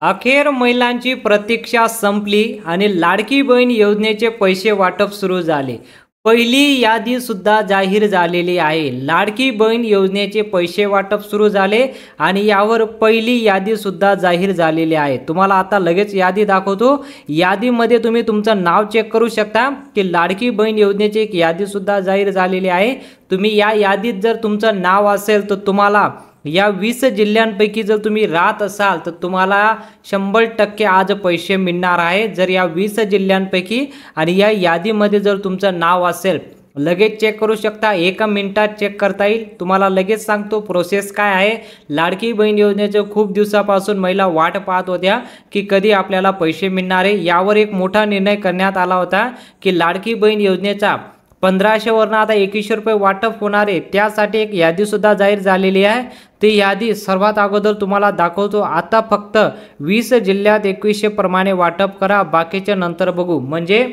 अखेर महिलांची प्रतीक्षा संपली आणि लाडकी बहीण योजनेचे पैसे वाटप सुरू झाले. पहिली यादी सुद्धा जाहीर झालेली आहे. लाडकी बहीण योजनेचे पैसे वाटप सुरू झाले आणि यावर पहिली यादी सुद्धा जाहीर झालेली आहे. तुम्हाला आता लगेच यादी दाखवतो. यादीमध्ये तुम्ही तुमचं नाव चेक करू शकता की लाडकी बहीण योजनेची एक यादी सुद्धा जाहीर झालेली आहे. तुम्ही या यादीत जर तुमचं नाव असेल तर तुम्हाला या 20 जिल्ह्यांपैकी जर तुम्ही राहत असाल तर तुम्हाला 100% आज पैसे मिळणार आहे. जर या 20 जिल्ह्यांपैकी आणि या यादीमध्ये जर तुमचं नाव असेल, लगेच चेक करू शकता. 1 मिनिटात चेक करता येईल. तुम्हाला लगेच सांगतो प्रोसेस काय आहे. लाडकी बहीण योजनेचे खूप दिवसापासून महिला वाट पाहत होत्या की कधी आपल्याला पैसे मिळणार आहे. यावर एक मोठा निर्णय करण्यात आला होता की लाडकी बहीण योजनेचा 1500 वरून आता 2100 रुपये वाटप होणार आहे. त्यासाठी एक यादी सुद्धा जाहीर झालेली आहे. ती यादी सर्वात अगोदर तुम्हाला दाखवतो. आता फक्त 20 जिल्ह्यात 2100 प्रमाणे वाटप करा, बाकीचे नंतर बघू. म्हणजे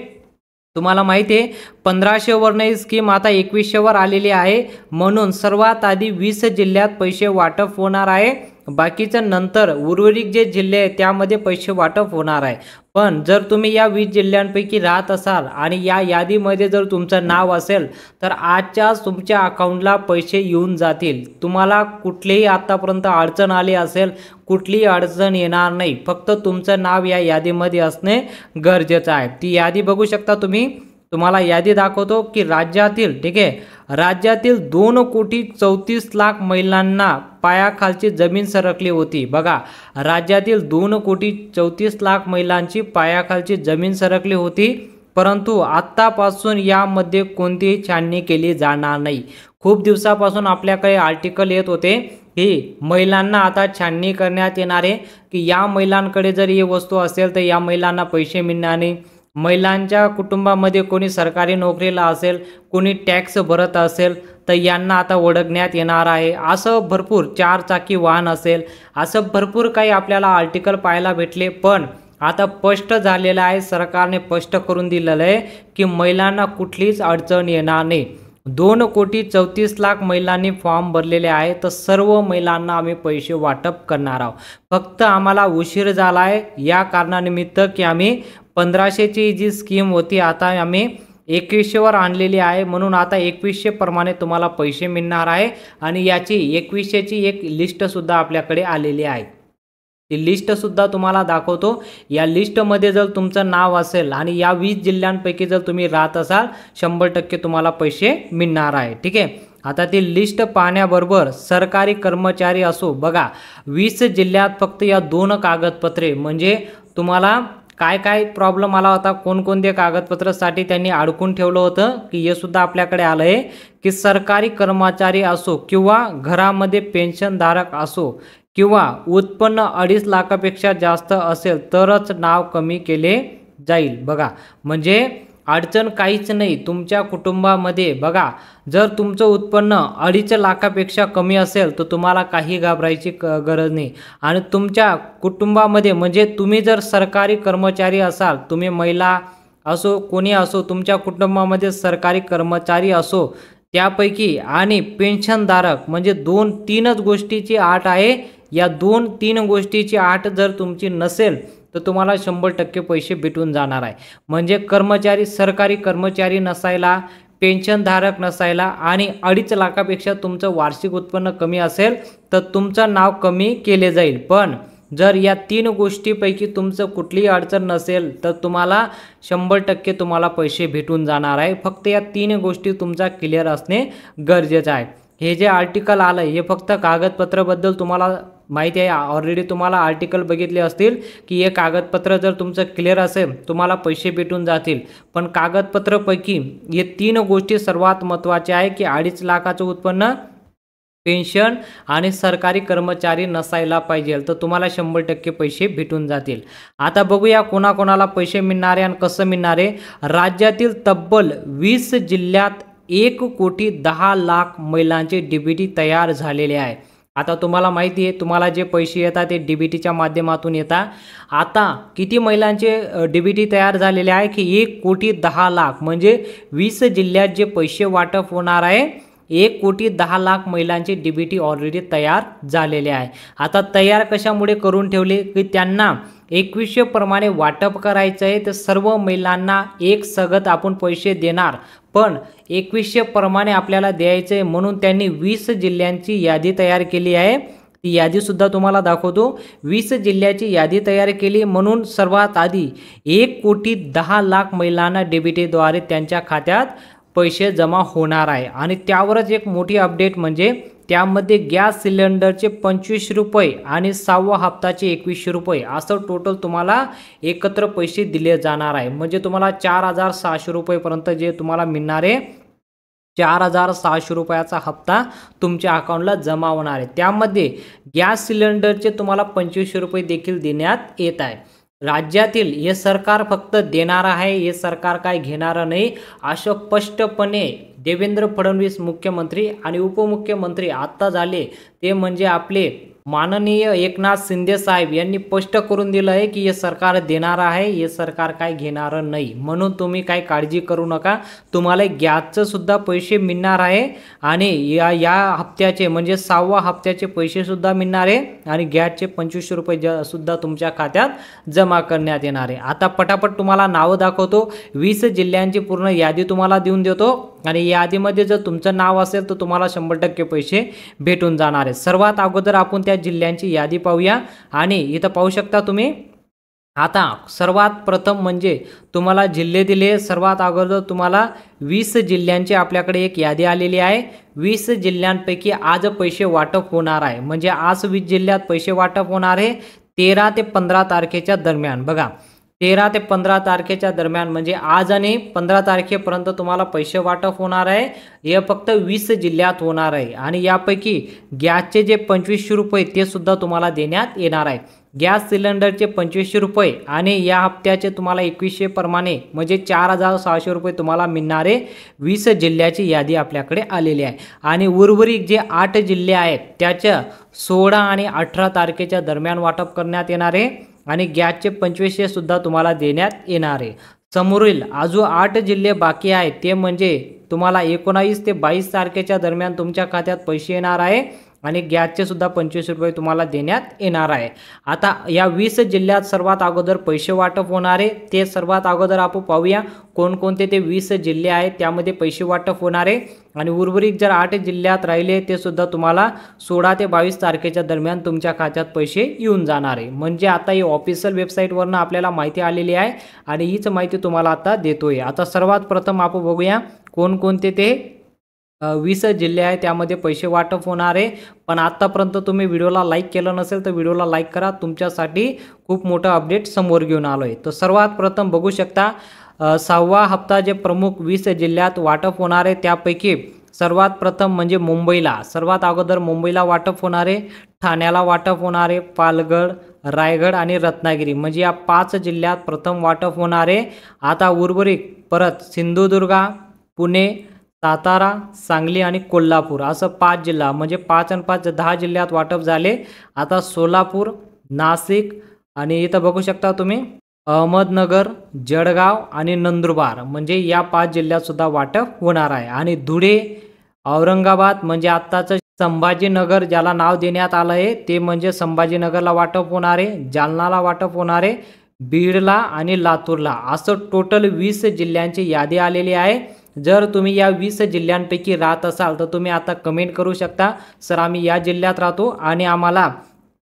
तुम्हाला माहिती आहे 1500 वरून ही स्कीम आता 2100 वर आलेली आहे. म्हणून सर्वात आधी 20 जिल्ह्यात पैसे वाटप होणार आहे. बाकीचं नंतर उर्वरित जे जिल्हे आहेत त्यामध्ये पैसे वाटप होणार आहे. पण जर तुम्ही या 20 जिल्ह्यांपैकी राहत असाल आणि या यादीमध्ये जर तुमचं नाव असेल तर आजच्याच तुमच्या अकाउंटला पैसे येऊन जातील. तुम्हाला कुठलीही आतापर्यंत अडचण आली असेल, कुठलीही अडचण येणार नाही. फक्त तुमचं नाव या यादीमध्ये असणे गरजेचं आहे. ती यादी बघू शकता तुम्ही. तुम्हाला यादी दाखवतो की राज्यातील, ठीक आहे, राज्यातील 2,34,00,000 महिलांना पायाखालची जमीन सरकली होती. बघा, राज्यातील 2,34,00,000 महिलांची पायाखालची जमीन सरकली होती. परंतु आत्तापासून यामध्ये कोणतीही छाननी केली जाणार नाही. खूप दिवसापासून आपल्याकडे आर्टिकल येत होते की महिलांना आता छाननी करण्यात येणार आहे की या महिलांकडे जर ही वस्तू असेल तर या महिलांना पैसे मिळणार नाही. महिलांच्या कुटुंबामध्ये कोणी सरकारी नोकरीला असेल, कोणी टॅक्स भरत असेल तर यांना आता ओळखण्यात येणार आहे. असं भरपूर 4 चाकी वाहन असेल, असं भरपूर काही आपल्याला आर्टिकल पाहायला भेटले. पण आता स्पष्ट झालेलं आहे, सरकारने स्पष्ट करून दिलेलं आहे की महिलांना कुठलीच अडचण येणार नाही. 2,34,00,000 महिलांनी फॉर्म भरलेले आहे. तर सर्व महिलांना आम्ही पैसे वाटप करणार आहोत. फक्त आम्हाला उशीर झाला आहे या कारणानिमित्त की आम्ही 1500ची जी स्कीम होती आता आम्ही 2100 वर आणलेली आहे. म्हणून आता 2100 प्रमाणे तुम्हाला पैसे मिळणार आहे. आणि याची 2100ची एक लिस्टसुद्धा आपल्याकडे आलेली आहे. ती लिस्टसुद्धा तुम्हाला दाखवतो. या लिस्टमध्ये जर तुमचं नाव असेल आणि या 20 जिल्ह्यांपैकी जर तुम्ही राहत असाल 100% तुम्हाला पैसे मिळणार आहे. ठीक आहे. आता ती लिस्ट पाहण्याबरोबर सरकारी कर्मचारी असो, बघा 20 जिल्ह्यात फक्त या 2 कागदपत्रे, म्हणजे तुम्हाला काय काय प्रॉब्लेम आला होता, कोणकोणते कागदपत्रासाठी त्यांनी अडकून ठेवलं होतं की हे सुद्धा आपल्याकडे आलं आहे की सरकारी कर्मचारी असो किंवा घरामध्ये पेन्शनधारक असो किंवा उत्पन्न 2.5 लाखापेक्षा जास्त असेल तरच नाव कमी केले जाईल. बघा, म्हणजे अडचण काहीच नाही तुमच्या कुटुंबामध्ये. बघा, जर तुमचं उत्पन्न 2.5 लाखापेक्षा कमी असेल तर तुम्हाला काही घाबरायची गरज नाही. आणि तुमच्या कुटुंबामध्ये म्हणजे तुम्ही जर सरकारी कर्मचारी असाल, तुम्ही महिला असो कोणी असो, तुमच्या कुटुंबामध्ये सरकारी कर्मचारी असो त्यापैकी आणि पेन्शनधारक, म्हणजे 2-3च गोष्टीची अट आहे. या 2-3 गोष्टीची अट जर तुमची नसेल तर तुम्हाला 100% पैसे भेटून जाणार आहे. म्हणजे कर्मचारी, सरकारी कर्मचारी नसायला, पेन्शनधारक नसायला आणि 2.5 लाखापेक्षा तुमचं वार्षिक उत्पन्न कमी असेल तर तुमचं नाव कमी केले जाईल. पण जर या 3 गोष्टीपैकी तुमचं कुठलीही अडचण नसेल तर तुम्हाला 100% तुम्हाला पैसे भेटून जाणार आहे. फक्त या 3 गोष्टी तुमचा क्लिअर असणे गरजेचं आहे. हे जे आर्टिकल आलं हे फक्त कागदपत्राबद्दल तुम्हाला माहिती आहे. ऑलरेडी तुम्हाला आर्टिकल बघितले असतील की हे कागदपत्र जर तुमचं क्लिअर असेल तुम्हाला पैसे भेटून जातील. पण कागदपत्रापैकी हे 3 गोष्टी सर्वात महत्त्वाच्या आहे की 2.5 लाखाचं उत्पन्न, पेन्शन आणि सरकारी कर्मचारी नसायला पाहिजे, तर तुम्हाला 100% पैसे भेटून जातील. आता बघूया कोणाकोणाला पैसे मिळणार आहे आणि कसं मिळणार आहे. राज्यातील तब्बल 20 जिल्ह्यात 1,10,00,000 महिलांचे DBT तयार झालेले आहे. आता तुम्हाला माहिती आहे तुम्हाला जे पैसे येतात ते DBTच्या माध्यमातून येतात. आता किती महिलांचे DBT तयार झालेले आहे की 1,10,00,000, म्हणजे 20 जिल्ह्यात जे पैसे वाटप होणार आहे 1,10,00,000 महिलांचे DBT ऑलरेडी तयार झालेले आहे। आता तयार कशामुळे करून ठेवले की त्यांना 2100 प्रमाणे वाटप करायचं आहे, तर सर्व महिलांना एक सगत आपण पैसे देणार, पण 2100 प्रमाणे आपल्याला द्यायचे, म्हणून त्यांनी 20 जिल्ह्यांची यादी तयार केली आहे। ती यादी सुद्धा तुम्हाला दाखवतो। 20 जिल्ह्याची यादी तयार केली, म्हणून सर्वात आधी 1,10,00,000 महिलांना DBT द्वारे त्यांच्या खात्यात पैसे जमा होणार आहे। आणि त्यावरच एक मोठी अपडेट म्हणजे त्यामध्ये गॅस सिलेंडरचे 25 रुपये आणि 6वा हप्ताचे 2100 रुपये असं टोटल तुम्हाला एकत्र पैसे दिले जाणार आहे। म्हणजे तुम्हाला 4,600 रुपयेपर्यंत जे तुम्हाला मिळणार आहे, 4,600 रुपयाचा हप्ता तुमच्या अकाउंटला जमा होणार आहे। त्यामध्ये गॅस सिलेंडरचे तुम्हाला 2500 रुपये देखील देण्यात येत आहे। राज्यातील हे सरकार फक्त देणार आहे, हे सरकार काय घेणार नाही, असं स्पष्टपणे देवेंद्र फडणवीस मुख्यमंत्री आणि उपमुख्यमंत्री आत्ता झाले ते म्हणजे आपले माननीय एकनाथ शिंदे साहेब यांनी स्पष्ट करून दिलं आहे की हे सरकार देणार आहे, हे सरकार काय घेणार नाही। म्हणून तुम्ही काय काळजी करू नका, तुम्हाला गॅसचं सुद्धा पैसे मिळणार आहे आणि या हप्त्याचे म्हणजे 6वा हप्त्याचे पैसे सुद्धा मिळणार आहे आणि गॅसचे 2500 रुपये सुद्धा तुमच्या खात्यात जमा करण्यात येणार आहे। आता पटापट तुम्हाला नाव दाखवतो, 20 जिल्ह्यांची पूर्ण यादी तुम्हाला देऊन देतो आणि यादीमध्ये जर तुमचं नाव असेल तर तुम्हाला 100% पैसे भेटून जाणार आहे। सर्वात अगोदर आपण त्या जिल्ह्यांची यादी पाहूया आणि इथं पाहू शकता तुम्ही। आता सर्वात प्रथम म्हणजे तुम्हाला जिल्हे दिले, सर्वात अगोदर तुम्हाला 20 जिल्ह्यांची आपल्याकडे एक यादी आलेली आहे। 20 जिल्ह्यांपैकी आज पैसे वाटप होणार आहे, म्हणजे आज 20 जिल्ह्यात पैसे वाटप होणार आहे 13 ते 15 तारखेच्या दरम्यान। बघा 13 ते 15 तारखेच्या दरम्यान म्हणजे आज आणि 15 तारखेपर्यंत तुम्हाला पैसे वाटप होणार आहे। हे फक्त 20 जिल्ह्यात होणार आहे आणि यापैकी गॅसचे जे 2500 रुपये ते सुद्धा तुम्हाला देण्यात येणार आहे। गॅस सिलेंडरचे 2500 रुपये आणि या हप्त्याचे तुम्हाला 2100 प्रमाणे म्हणजे 4,600 रुपये तुम्हाला मिळणारे 20 जिल्ह्याची यादी आपल्याकडे आलेली आहे। आणि उर्वरित जे 8 जिल्हे आहेत त्याच्या 16 आणि 18 तारखेच्या दरम्यान वाटप करण्यात येणार आहे आणि गॅसचे 2500 सुद्धा तुम्हाला देण्यात येणार आहे। समोरील अजून 8 जिल्हे बाकी आहेत, ते म्हणजे तुम्हाला 19 ते 22 तारखेच्या दरम्यान तुमच्या खात्यात पैसे येणार आहे आणि गॅसचे सुद्धा 25 रुपये तुम्हाला देण्यात येणार आहे। आता या 20 जिल्ह्यात सर्वात अगोदर पैसे वाटप होणारे ते सर्वात अगोदर आपण पाहूया कोणकोणते ते 20 जिल्हे आहेत त्यामध्ये पैसे वाटप होणारे आणि उर्वरित जर 8 जिल्ह्यात राहिले ते सुद्धा तुम्हाला 16 ते 22 तारखेच्या दरम्यान तुमच्या खात्यात पैसे येऊन जाणार आहे। म्हणजे आता ही ऑफिशियल वेबसाईटवरनं आपल्याला माहिती आलेली आहे आणि हीच माहिती तुम्हाला आता देतोय। आता सर्वात प्रथम आपण बघूया कोणकोणते ते 20 जिल्हे आहेत त्यामध्ये पैसे वाटप होणार आहे। पण आतापर्यंत तुम्ही व्हिडिओला लाईक केलं नसेल तर व्हिडिओला लाईक करा, तुमच्यासाठी खूप मोठं अपडेट समोर घेऊन आलोय। तर सर्वात प्रथम बघू शकता 6वा हप्ता जे प्रमुख 20 जिल्ह्यात वाटप होणार आहे त्यापैकी सर्वात प्रथम म्हणजे मुंबईला, सर्वात अगोदर मुंबईला वाटप होणार आहे, ठाण्याला वाटप होणार आहे, पालघर, रायगड आणि रत्नागिरी म्हणजे या 5 जिल्ह्यात प्रथम वाटप होणार आहे। आता उर्वरित परत सिंधुदुर्ग, पुणे, सातारा, सांगली आणि कोल्हापूर असं 5 जिल्हा म्हणजे 5 आणि 5 10 जिल्ह्यात वाटप झाले। आता सोलापूर, नाशिक आणि इथं बघू शकता तुम्ही अहमदनगर, जळगाव आणि नंदुरबार म्हणजे या 5 जिल्ह्यात सुद्धा वाटप होणार आहे। आणि धुळे, औरंगाबाद म्हणजे आत्ताचं संभाजीनगर ज्याला नाव देण्यात आलं आहे ते म्हणजे संभाजीनगरला वाटप होणार आहे, जालनाला वाटप होणार आहे, बीडला आणि लातूरला असं टोटल 20 जिल्ह्यांची यादी आलेली आहे। जर तुम्ही या 20 जिल्ह्यांपैकी राहत असाल तर तुम्ही आता कमेंट करू शकता, सर आम्ही या जिल्ह्यात राहतो आणि आम्हाला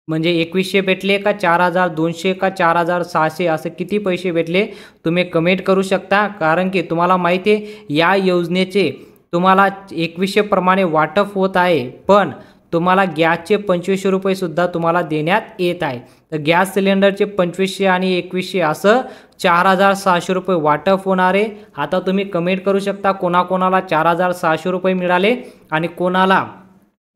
म्हणजे 2100 भेटले का 4,200 का 4,600 असे किती पैसे भेटले तुम्ही कमेंट करू शकता। कारण की तुम्हाला माहिती आहे या योजनेचे तुम्हाला 2100 प्रमाणे वाटप होत आहे, पण तुम्हाला गॅसचे 2500 रुपये सुद्धा तुम्हाला देण्यात येत आहे। तर गॅस सिलेंडरचे 2500 आणि 2100 असं 4,600 रुपये वाटप होणार आहे। आता तुम्ही कमेंट करू शकता कोणाकोणाला 4,600 रुपये मिळाले आणि कोणाला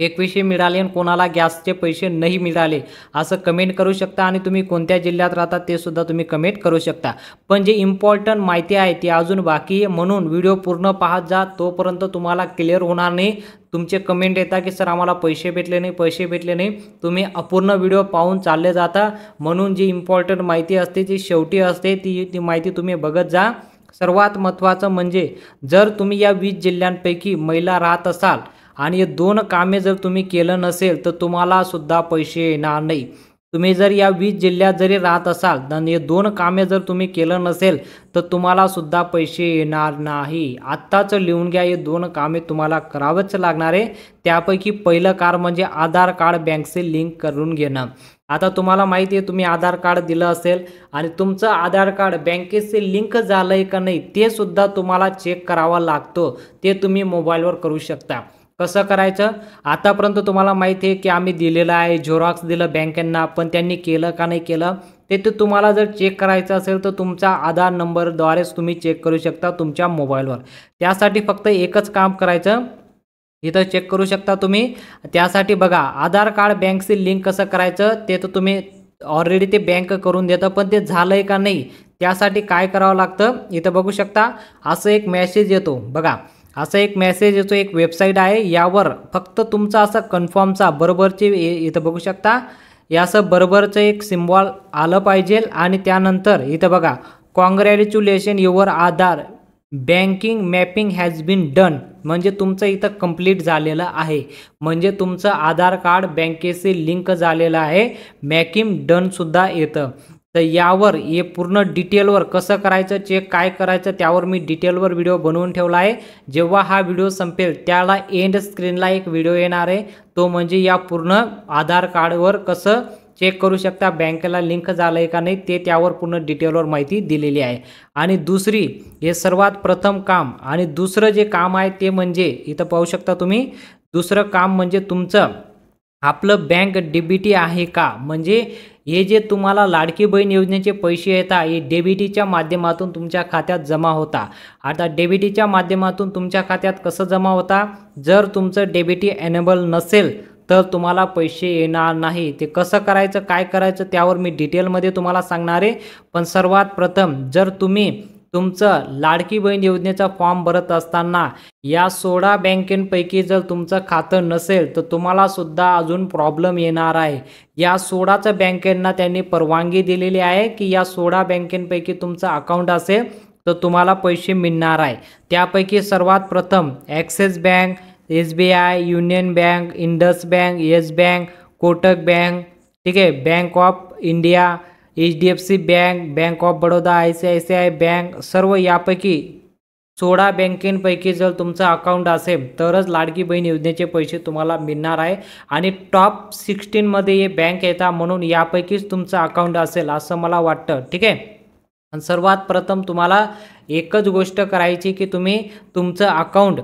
2100 मिळाले आणि कोणाला गॅसचे पैसे नाही मिळाले असं कमेंट करू शकता आणि तुम्ही कोणत्या जिल्ह्यात राहता ते सुद्धा तुम्ही कमेंट करू शकता। पण जे इम्पॉर्टंट माहिती आहे ती अजून बाकी आहे, म्हणून व्हिडिओ पूर्ण पाहत जा, तोपर्यंत तुम्हाला क्लिअर होणार नाही। तुमचे कमेंट येतात की सर आम्हाला पैसे भेटले नाही, पैसे भेटले नाही, तुम्ही अपूर्ण व्हिडिओ पाहून चालले जाता। म्हणून जी इम्पॉर्टंट माहिती असते ती शेवटी असते, ती माहिती तुम्ही बघत जा सर्वात महत्त्वाचं म्हणजे जर तुम्ही या 20 जिल्ह्यांपैकी महिला राहत असाल आणि हे 2 कामे जर तुम्ही केलं नसेल तर तुम्हाला सुद्धा पैसे येणार नाही. तुम्ही जर या 20 जिल्ह्यात जरी राहत असाल आणि हे 2 कामे जर तुम्ही केलं नसेल तर तुम्हाला सुद्धा पैसे येणार नाही. आत्ताच लिहून घ्या, हे 2 कामे तुम्हाला करावंच लागणार आहे. त्यापैकी पहिलं कार्य म्हणजे आधार कार्ड बँकशी लिंक करून घेणं. आता तुम्हाला माहिती आहे तुम्ही आधार कार्ड दिलं असेल आणि तुमचं आधार कार्ड बँकेशी लिंक झालं आहे का नाही ते सुद्धा तुम्हाला चेक करावं लागतं. ते तुम्ही मोबाईलवर करू शकता. कसं करायचं? आतापर्यंत तुम्हाला माहिती आहे की आम्ही दिलेलं आहे, झेरॉक्स दिलं बँकांना, पण त्यांनी केलं का नाही केलं ते तुम्हाला जर चेक करायचं असेल तर तुमचा आधार नंबरद्वारेच तुम्ही चेक करू शकता तुमच्या मोबाईलवर. त्यासाठी फक्त एकच काम करायचं, इथं चेक करू शकता तुम्ही. त्यासाठी बघा आधार कार्ड बँकशी लिंक कसं करायचं ते तर तुम्ही ऑलरेडी ते बँक करून देतं, पण ते झालं आहे का नाही त्यासाठी काय करावं लागतं इथं बघू शकता. असं एक मेसेज येतो बघा, असं एक मेसेज येतो, एक वेबसाईट आहे यावर फक्त तुमचा असं कन्फर्मचा बरोबरचे इथं बघू शकता या असं बरोबरचं एक सिम्बॉल आलं पाहिजे आणि त्यानंतर इथं बघा congratulation your Aadhaar banking mapping has been done, म्हणजे तुमचं इथं कंप्लीट झालेलं आहे. म्हणजे तुमचं आधार कार्ड बँकेशी लिंक झालेलं आहे. मॅकिंग डनसुद्धा येतं. तर यावर हे पूर्ण डिटेलवर कसं करायचं चेक काय करायचं त्यावर मी डिटेलवर व्हिडिओ बनवून ठेवला आहे. जेव्हा हा व्हिडिओ संपेल त्याला एंड स्क्रीनला एक व्हिडिओ येणार आहे, तो म्हणजे या पूर्ण आधार कार्डवर कसं चेक करू शकता बँकेला लिंक झालं आहे का नाही ते त्यावर पूर्ण डिटेलवर माहिती दिलेली आहे. आणि दुसरी हे सर्वात प्रथम काम आणि दुसरं जे काम आहे ते म्हणजे इथं पाहू शकता तुम्ही. दुसरं काम म्हणजे तुमचं आपलं बँक डीबीटी आहे का, म्हणजे हे जे तुम्हाला लाडकी बहीण योजनेचे पैसे येतात हे डीबीटीच्या माध्यमातून तुमच्या खात्यात जमा होता. आता डीबीटीच्या माध्यमातून तुमच्या खात्यात कसं जमा होता, जर तुमचं डीबीटी एनेबल नसेल तर तुम्हाला पैसे येणार नाही. ते कसं करायचं काय करायचं त्यावर मी डिटेलमध्ये तुम्हाला सांगणार आहे. पण सर्वात प्रथम जर तुम्ही तुमचं लाडकी बहीण योजनेचा फॉर्म भरत असताना या 16 बँकेपैकी जर तुमचं खातं नसेल तर तुम्हाला सुद्धा अजून प्रॉब्लेम येणार आहे. या 16च बँकेंना त्यांनी परवानगी दिलेली आहे की या 16 बँकेपैकी तुमचं अकाउंट असेल तर तुम्हाला पैसे मिळणार आहे. त्यापैकी सर्वात प्रथम axis bank, SBI, union bank, Indus bank, yes bank, Kotak bank, ठीक आहे, bank of India, HDFC bank, bank of Baroda, ICICI bank, सर्व यापैकी 16 बँकेपैकी जर तुमचं अकाउंट असेल तरच लाडकी बहीण योजनेचे पैसे तुम्हाला मिळणार आहे. आणि टॉप 16मध्ये हे बँक येतात म्हणून यापैकीच तुमचं अकाउंट असेल असं मला वाटतं. ठीक आहे. आणि सर्वात प्रथम तुम्हाला एकच गोष्ट करायची की तुम्ही तुमचं अकाउंट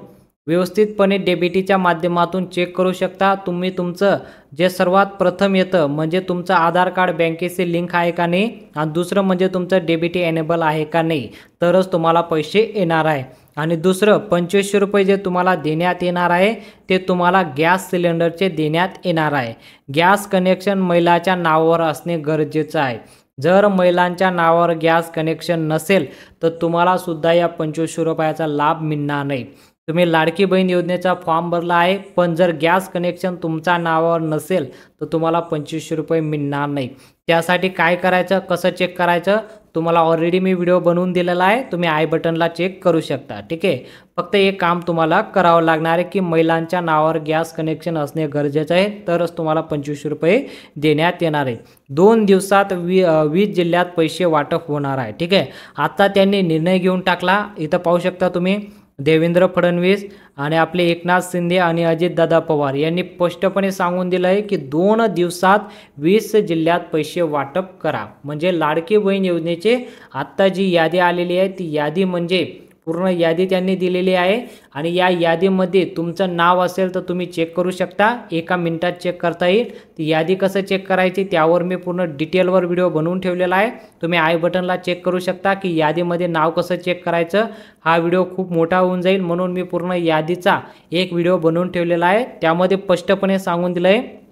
व्यवस्थितपणे डीबीटीच्या माध्यमातून चेक करू शकता. तुम्ही तुमचं जे सर्वात प्रथम येतं म्हणजे तुमचं आधार कार्ड बँकेशी लिंक आहे का नाही आणि दुसरं म्हणजे तुमचं डीबीटी एनेबल आहे का नाही तरच तुम्हाला पैसे येणार आहे. आणि दुसरं 2500 रुपये जे तुम्हाला देण्यात येणार आहे ते तुम्हाला गॅस सिलेंडरचे देण्यात येणार आहे. गॅस कनेक्शन महिलाच्या नावावर असणे गरजेचं आहे. जर महिलांच्या नावावर गॅस कनेक्शन नसेल तर तुम्हाला सुद्धा या 2500 रुपयाचा लाभ मिळणार नाही. तुम्ही लाडकी बहीण योजनेचा फॉर्म भरला आहे पण जर गॅस कनेक्शन तुमच्या नावावर नसेल तर तुम्हाला 2500 रुपये मिळणार नाही. त्यासाठी काय करायचं कसं चेक करायचं तुम्हाला ऑलरेडी मी व्हिडिओ बनवून दिलेला आहे, तुम्ही आय बटनला चेक करू शकता. ठीक आहे. फक्त एक काम तुम्हाला करावं लागणार आहे की महिलांच्या नावावर गॅस कनेक्शन असणे गरजेचं आहे तरच तुम्हाला 2500 रुपये देण्यात येणार आहे. 2 दिवसात 20 जिल्ह्यात पैसे वाटप होणार आहे. ठीक आहे. आता त्यांनी निर्णय घेऊन टाकला. इथं पाहू शकता तुम्ही देवेंद्र फडणवीस आणि आपले एकनाथ शिंदे आणि अजितदादा पवार यांनी स्पष्टपणे सांगून दिलं आहे की 2 दिवसात 20 जिल्ह्यात पैसे वाटप करा. म्हणजे लाडकी बहीण योजनेचे आत्ता जी यादी आलेली आहे ती यादी म्हणजे पूर्ण यादी त्यांनी दिलेली आहे आणि या यादीमध्ये तुमचं नाव असेल तर तुम्ही चेक करू शकता. 1 मिनिटात चेक करता येईल. ती यादी कसं चेक करायची त्यावर मी पूर्ण डिटेलवर व्हिडिओ बनवून ठेवलेला आहे. तुम्ही आय बटनला चेक करू शकता की यादीमध्ये नाव कसं चेक करायचं. हा व्हिडिओ खूप मोठा होऊन जाईल म्हणून मी पूर्ण यादीचा एक व्हिडिओ बनवून ठेवलेला आहे. त्यामध्ये स्पष्टपणे सांगून दिलं आहे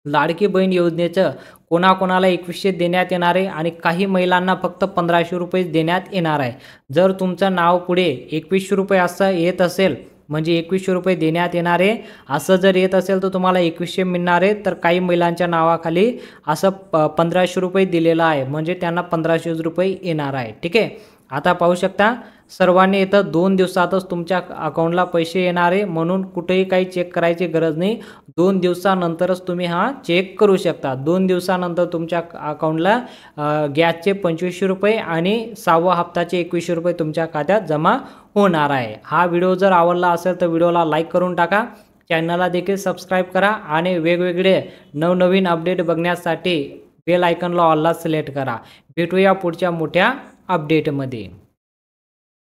लाडकी बहीण योजनेचं कोणाकोणाला 2100 देण्यात येणार आहे आणि काही महिलांना फक्त 1500 रुपये देण्यात येणार आहे. जर तुमचं नाव पुढे 2100 रुपये असं येत असेल म्हणजे 2100 रुपये देण्यात येणार आहे असं जर येत असेल तर तुम्हाला 2100 मिळणार आहे. तर काही महिलांच्या नावाखाली असं 1500 रुपये दिलेलं आहे म्हणजे त्यांना 1500 रुपये येणार आहे. ठीक आहे. आता पाहू शकता सर्वांनी इथं 2 दिवसातच तुमच्या अकाउंटला पैसे येणार आहे, म्हणून कुठेही काही चेक करायची गरज नाही. 2 दिवसानंतरच तुम्ही हा चेक करू शकता. 2 दिवसानंतर तुमच्या अकाउंटला गॅसचे ₹25 आणि 6वा हप्ताचे ₹21 तुमच्या खात्यात जमा होणार आहे. हा व्हिडिओ जर आवडला असेल तर व्हिडिओला लाईक करून टाका. चॅनलला देखील सबस्क्राईब करा आणि वेगवेगळे नवनवीन अपडेट बघण्यासाठी बेल आयकॉनला ऑलला सिलेक्ट करा. भेटूया पुढच्या मोठ्या अपडेटमध्ये.